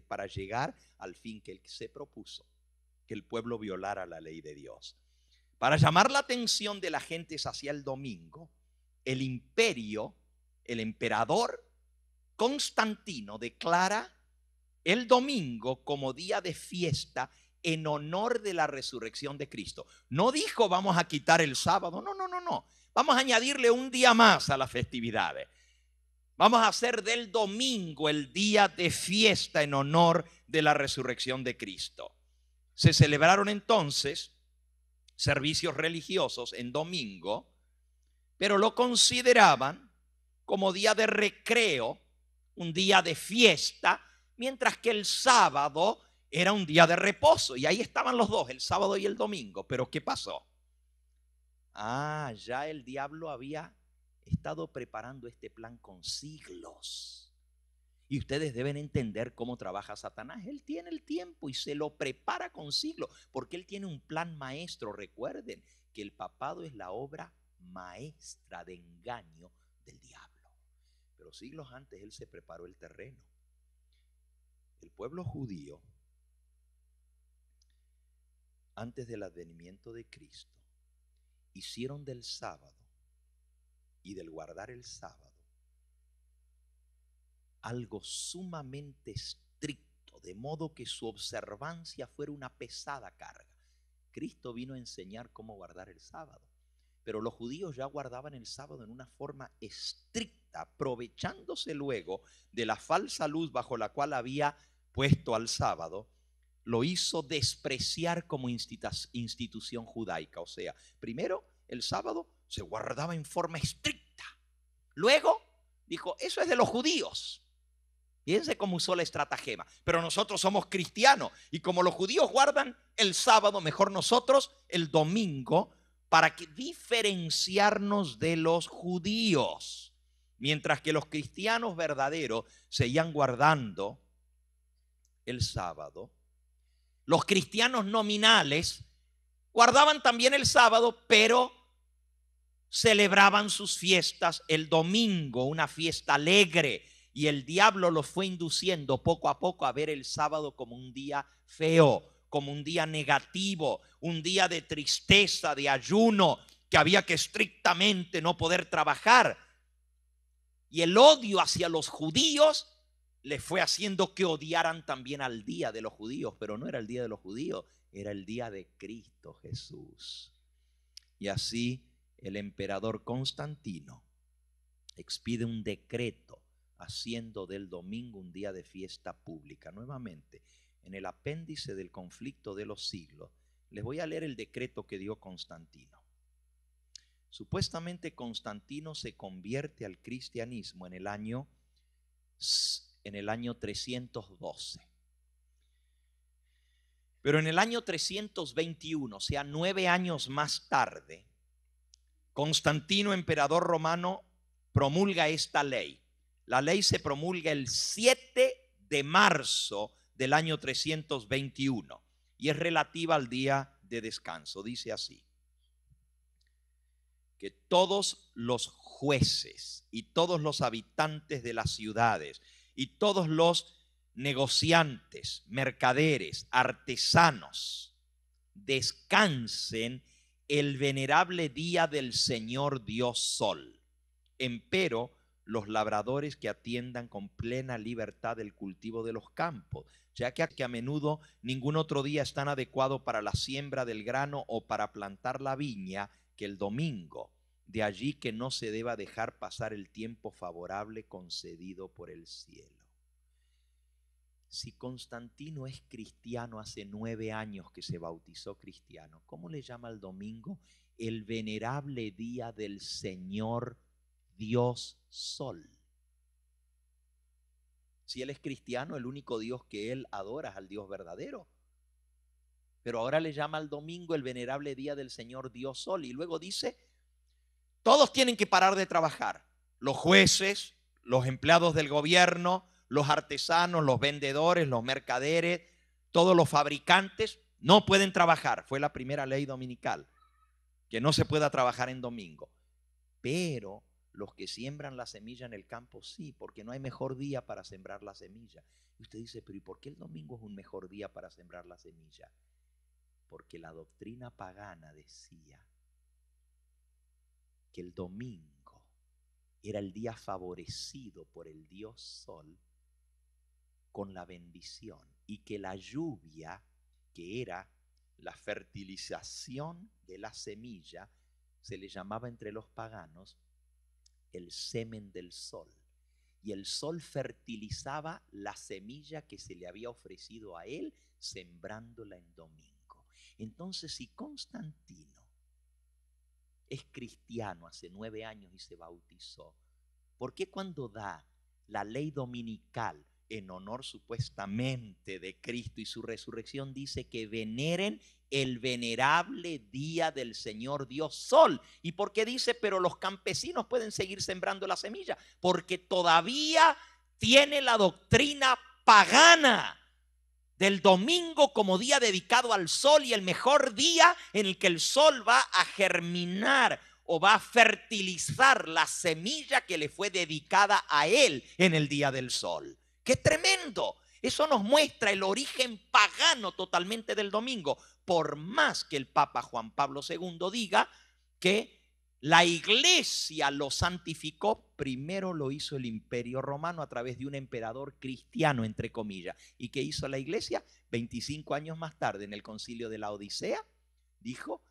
para llegar al fin que él se propuso, que el pueblo violara la ley de Dios. Para llamar la atención de la gente hacia el domingo, el emperador Constantino declara el domingo como día de fiesta en honor de la resurrección de Cristo. No dijo vamos a quitar el sábado, no. Vamos a añadirle un día más a las festividades. Vamos a hacer del domingo el día de fiesta en honor de la resurrección de Cristo. Se celebraron entonces servicios religiosos en domingo, pero lo consideraban como día de recreo, un día de fiesta, mientras que el sábado era un día de reposo. Y ahí estaban los dos, el sábado y el domingo. Pero ¿qué pasó? Ya el diablo había estado preparando este plan con siglos. Y ustedes deben entender cómo trabaja Satanás. Él tiene el tiempo y se lo prepara con siglos, porque él tiene un plan maestro. Recuerden que el papado es la obra maestra de engaño del diablo. Pero siglos antes él se preparó el terreno. El pueblo judío, antes del advenimiento de Cristo, hicieron del sábado y del guardar el sábado algo sumamente estricto, de modo que su observancia fuera una pesada carga. Cristo vino a enseñar cómo guardar el sábado, pero los judíos ya guardaban el sábado en una forma estricta, aprovechándose luego de la falsa luz bajo la cual había puesto al sábado. Lo hizo despreciar como institución judaica. O sea, primero el sábado se guardaba en forma estricta. Luego dijo, eso es de los judíos. Fíjense cómo usó la estratagema. Pero nosotros somos cristianos y como los judíos guardan el sábado, mejor nosotros el domingo, para diferenciarnos de los judíos. Mientras que los cristianos verdaderos seguían guardando el sábado, los cristianos nominales guardaban también el sábado, pero celebraban sus fiestas el domingo, una fiesta alegre. Y el diablo los fue induciendo poco a poco a ver el sábado como un día feo, como un día negativo, un día de tristeza, de ayuno, que había que estrictamente no poder trabajar. Y el odio hacia los judíos les fue haciendo que odiaran también al día de los judíos, pero no era el día de los judíos, era el día de Cristo Jesús. Y así el emperador Constantino expide un decreto haciendo del domingo un día de fiesta pública. Nuevamente, en el apéndice del conflicto de los siglos, les voy a leer el decreto que dio Constantino. Supuestamente Constantino se convierte al cristianismo en el año 312. Pero en el año 321, o sea, 9 años más tarde, Constantino, emperador romano, promulga esta ley. La ley se promulga el 7 de marzo del año 321 y es relativa al día de descanso. Dice así: que todos los jueces y todos los habitantes de las ciudades y todos los negociantes, mercaderes, artesanos descansen el venerable día del Señor Dios Sol. Empero los labradores que atiendan con plena libertad el cultivo de los campos, ya que a menudo ningún otro día es tan adecuado para la siembra del grano o para plantar la viña que el domingo. De allí que no se deba dejar pasar el tiempo favorable concedido por el cielo. Si Constantino es cristiano, hace 9 años que se bautizó cristiano, ¿cómo le llama el domingo? El venerable día del Señor Dios Sol. Si él es cristiano, el único Dios que él adora es al Dios verdadero. Pero ahora le llama al domingo el venerable día del Señor Dios Sol. Y luego dice, todos tienen que parar de trabajar. Los jueces, los empleados del gobierno, los artesanos, los vendedores, los mercaderes, todos los fabricantes no pueden trabajar. Fue la primera ley dominical, que no se pueda trabajar en domingo. Pero los que siembran la semilla en el campo, sí, porque no hay mejor día para sembrar la semilla. Y usted dice, pero ¿y por qué el domingo es un mejor día para sembrar la semilla? Porque la doctrina pagana decía que el domingo era el día favorecido por el Dios Sol con la bendición, y que la lluvia, que era la fertilización de la semilla, se le llamaba entre los paganos el semen del sol. Y el sol fertilizaba la semilla que se le había ofrecido a él, sembrándola en domingo. Entonces, si Constantino es cristiano hace 9 años y se bautizó, ¿por qué cuando da la ley dominical en honor supuestamente de Cristo y su resurrección dice que veneren el venerable día del Señor Dios Sol? ¿Y por qué dice, pero los campesinos pueden seguir sembrando la semilla? Porque todavía tiene la doctrina pagana del domingo como día dedicado al sol y el mejor día en el que el sol va a germinar o va a fertilizar la semilla que le fue dedicada a él en el día del sol. ¡Qué tremendo! Eso nos muestra el origen pagano totalmente del domingo. Por más que el Papa Juan Pablo II diga que la iglesia lo santificó, primero lo hizo el Imperio Romano a través de un emperador cristiano, entre comillas. ¿Y qué hizo la iglesia? 25 años más tarde, en el concilio de la Odisea, dijo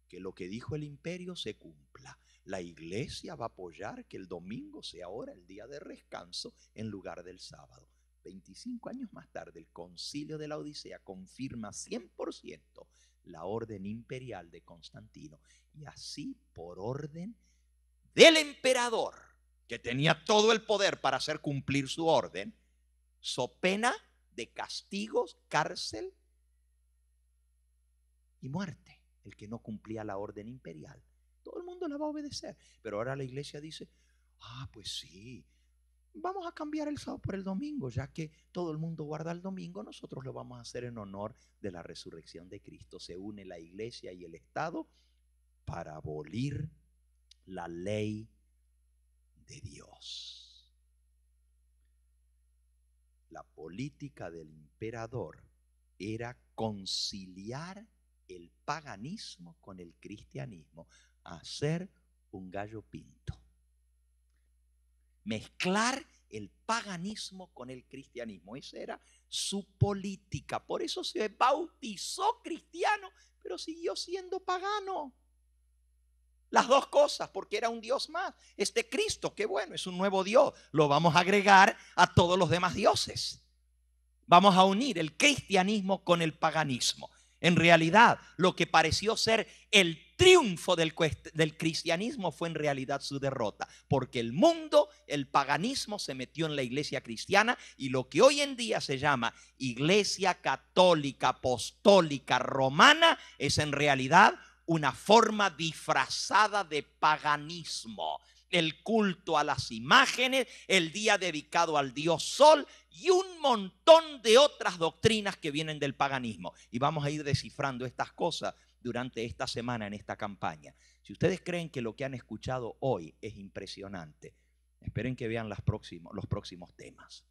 que lo que dijo el imperio se cumpla. La iglesia va a apoyar que el domingo sea ahora el día de descanso en lugar del sábado. 25 años más tarde, el concilio de la Odisea confirma 100% la orden imperial de Constantino. Y así, por orden del emperador, que tenía todo el poder para hacer cumplir su orden, so pena de castigos, cárcel y muerte, el que no cumplía la orden imperial. Todo el mundo la va a obedecer. Pero ahora la iglesia dice, pues sí, vamos a cambiar el sábado por el domingo, ya que todo el mundo guarda el domingo, nosotros lo vamos a hacer en honor de la resurrección de Cristo. Se une la iglesia y el Estado para abolir la ley de Dios. La política del emperador era conciliar el paganismo con el cristianismo, hacer un gallo pinto, mezclar el paganismo con el cristianismo. Esa era su política. Por eso se bautizó cristiano, pero siguió siendo pagano. Las dos cosas, porque era un Dios más. Este Cristo, qué bueno, es un nuevo Dios. Lo vamos a agregar a todos los demás dioses. Vamos a unir el cristianismo con el paganismo. En realidad, lo que pareció ser el triunfo del cristianismo fue en realidad su derrota, porque el mundo, el paganismo, se metió en la iglesia cristiana, y lo que hoy en día se llama iglesia católica, apostólica, romana, es en realidad una forma disfrazada de paganismo. El culto a las imágenes, el día dedicado al dios Sol y un montón de otras doctrinas que vienen del paganismo. Y vamos a ir descifrando estas cosas durante esta semana en esta campaña. Si ustedes creen que lo que han escuchado hoy es impresionante, esperen que vean los próximos temas.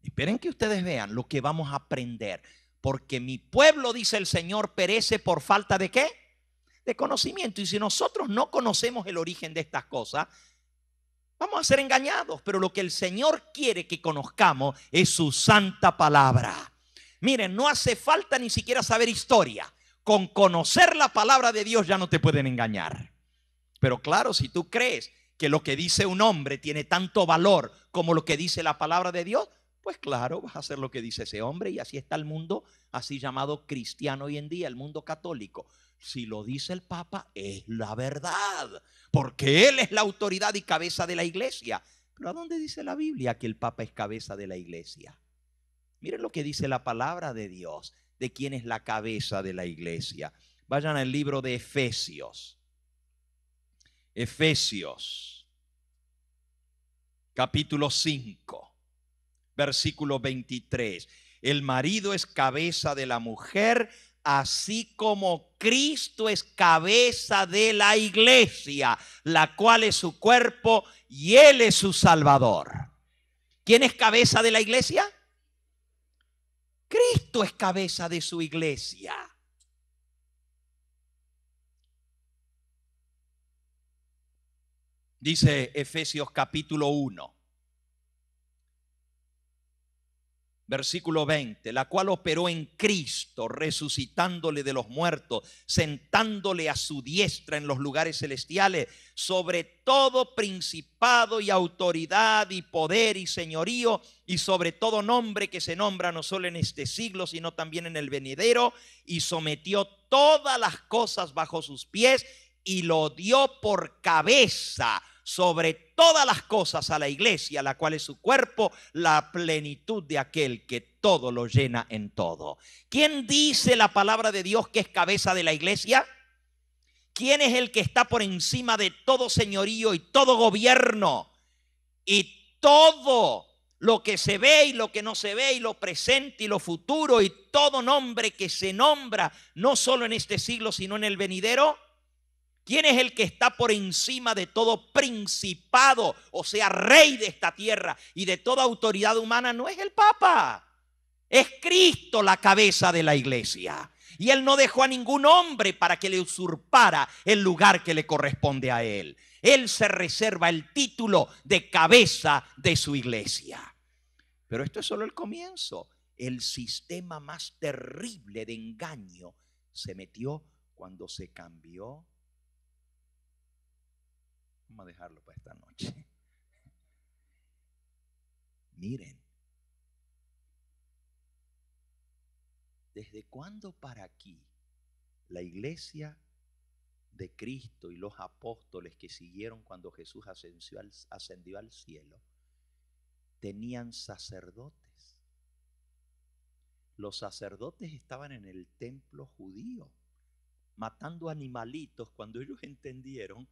Esperen que ustedes vean lo que vamos a aprender. Porque mi pueblo, dice el Señor, perece por falta ¿de qué? De conocimiento. Y si nosotros no conocemos el origen de estas cosas, vamos a ser engañados. Pero lo que el Señor quiere que conozcamos es su santa palabra. Miren, no hace falta ni siquiera saber historia. Con conocer la palabra de Dios ya no te pueden engañar. Pero claro, si tú crees que lo que dice un hombre tiene tanto valor como lo que dice la palabra de Dios, pues claro, vas a hacer lo que dice ese hombre. Y así está el mundo, así llamado cristiano hoy en día, el mundo católico. Si lo dice el Papa, es la verdad, porque él es la autoridad y cabeza de la iglesia. Pero ¿a dónde dice la Biblia que el Papa es cabeza de la iglesia? Miren lo que dice la palabra de Dios, de quién es la cabeza de la iglesia. Vayan al libro de Efesios. Efesios, capítulo 5. Versículo 23. El marido es cabeza de la mujer, así como Cristo es cabeza de la iglesia, la cual es su cuerpo y Él es su Salvador. ¿Quién es cabeza de la iglesia? Cristo es cabeza de su iglesia. Dice Efesios capítulo 1. Versículo 20, la cual operó en Cristo, resucitándole de los muertos, sentándole a su diestra en los lugares celestiales, sobre todo principado y autoridad y poder y señorío, y sobre todo nombre que se nombra no solo en este siglo, sino también en el venidero, y sometió todas las cosas bajo sus pies, y lo dio por cabeza sobre todas las cosas a la iglesia, la cual es su cuerpo, la plenitud de aquel que todo lo llena en todo. ¿Quién dice la palabra de Dios que es cabeza de la iglesia? ¿Quién es el que está por encima de todo señorío y todo gobierno y todo lo que se ve y lo que no se ve y lo presente y lo futuro y todo nombre que se nombra no solo en este siglo sino en el venidero? ¿Quién es el que está por encima de todo principado, o sea, rey de esta tierra y de toda autoridad humana? No es el Papa, es Cristo la cabeza de la iglesia. Y Él no dejó a ningún hombre para que le usurpara el lugar que le corresponde a Él. Él se reserva el título de cabeza de su iglesia. Pero esto es solo el comienzo. El sistema más terrible de engaño se metió cuando se cambió. Vamos a dejarlo para esta noche. Miren, ¿desde cuándo para aquí la iglesia de Cristo y los apóstoles que siguieron cuando Jesús ascendió al cielo tenían sacerdotes? Los sacerdotes estaban en el templo judío matando animalitos cuando ellos entendieron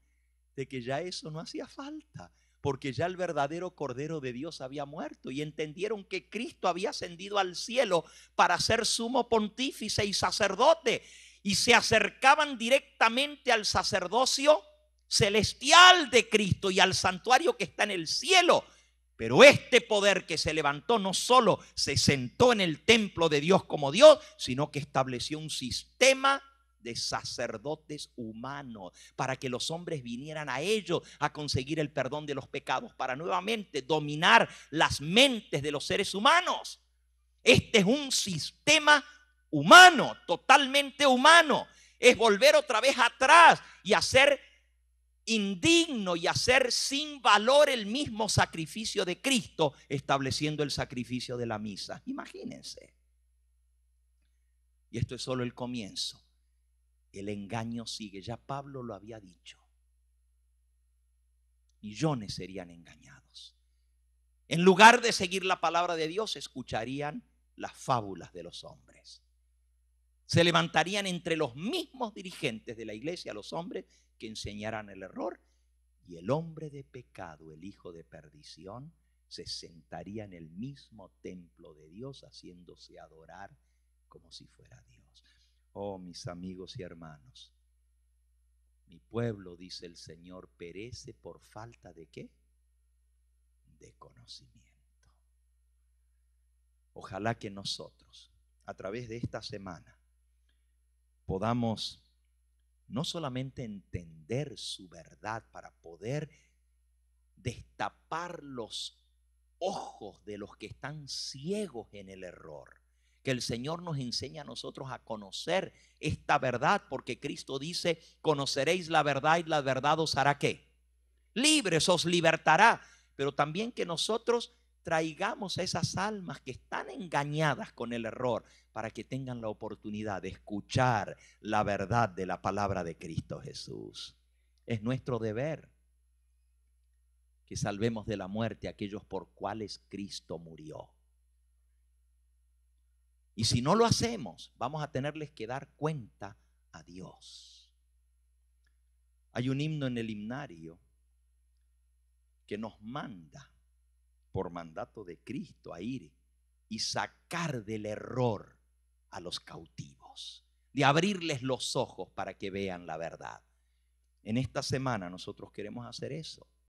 de que ya eso no hacía falta, porque ya el verdadero Cordero de Dios había muerto, y entendieron que Cristo había ascendido al cielo para ser sumo pontífice y sacerdote, y se acercaban directamente al sacerdocio celestial de Cristo y al santuario que está en el cielo. Pero este poder que se levantó no solo se sentó en el templo de Dios como Dios, sino que estableció un sistema de sacerdotes humanos para que los hombres vinieran a ellos a conseguir el perdón de los pecados, para nuevamente dominar las mentes de los seres humanos. Este es un sistema humano, totalmente humano. Es volver otra vez atrás y hacer indigno y hacer sin valor el mismo sacrificio de Cristo, estableciendo el sacrificio de la misa. Imagínense. Y esto es solo el comienzo. El engaño sigue. Ya Pablo lo había dicho. Millones serían engañados. En lugar de seguir la palabra de Dios, escucharían las fábulas de los hombres. Se levantarían entre los mismos dirigentes de la iglesia los hombres que enseñaran el error, y el hombre de pecado, el hijo de perdición, se sentaría en el mismo templo de Dios haciéndose adorar como si fuera Dios. Oh, mis amigos y hermanos, mi pueblo, dice el Señor, perece por falta ¿de qué? De conocimiento. Ojalá que nosotros, a través de esta semana, podamos no solamente entender su verdad para poder destapar los ojos de los que están ciegos en el error, que el Señor nos enseña a nosotros a conocer esta verdad, porque Cristo dice: conoceréis la verdad y la verdad os hará ¿qué? Libres, os libertará. Pero también que nosotros traigamos a esas almas que están engañadas con el error, para que tengan la oportunidad de escuchar la verdad de la palabra de Cristo Jesús. Es nuestro deber que salvemos de la muerte a aquellos por cuales Cristo murió. Y si no lo hacemos, vamos a tenerles que dar cuenta a Dios. Hay un himno en el himnario que nos manda, por mandato de Cristo, a ir y sacar del error a los cautivos. de abrirles los ojos para que vean la verdad. En esta semana nosotros queremos hacer eso.